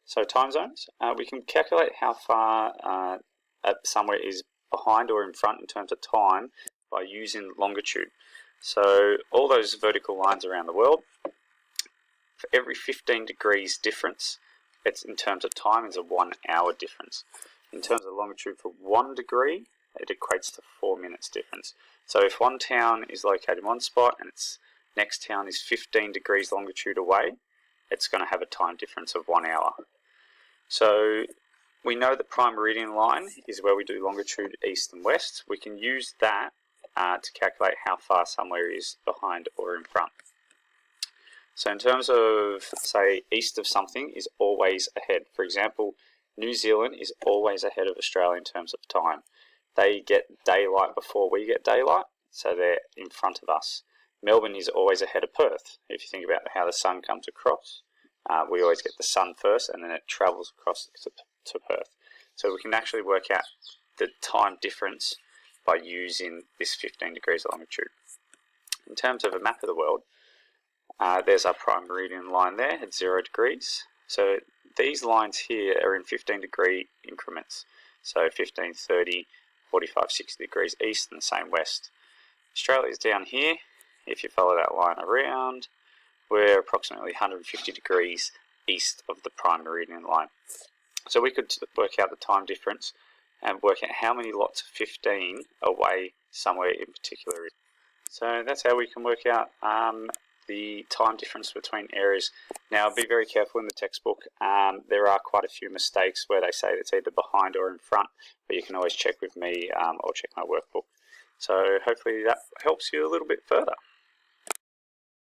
So time zones, we can calculate how far somewhere is behind or in front in terms of time by using longitude. So all those vertical lines around the world, for every 15 degrees difference, it's in terms of time is a 1 hour difference. In terms of longitude, for 1 degree, it equates to 4 minutes difference. So if one town is located in one spot and its next town is 15 degrees longitude away, it's going to have a time difference of 1 hour. So we know that prime meridian line is where we do longitude east and west. We can use that to calculate how far somewhere is behind or in front. So in terms of, say, east of something is always ahead. For example, New Zealand is always ahead of Australia in terms of time. They get daylight before we get daylight, so they're in front of us. Melbourne is always ahead of Perth. If you think about how the sun comes across, we always get the sun first and then it travels across to Perth. So we can actually work out the time difference by using this 15 degrees longitude. In terms of a map of the world, there's our prime meridian line there at 0 degrees. So these lines here are in 15 degree increments. So 15, 30, 45, 60 degrees east and the same west. Australia is down here. If you follow that line around, we're approximately 150 degrees east of the prime meridian line. So we could work out the time difference and work out how many lots of 15 away somewhere in particular is. So that's how we can work out the time difference between areas. Now be very careful in the textbook. There are quite a few mistakes where they say it's either behind or in front, but you can always check with me or check my workbook. So hopefully that helps you a little bit further.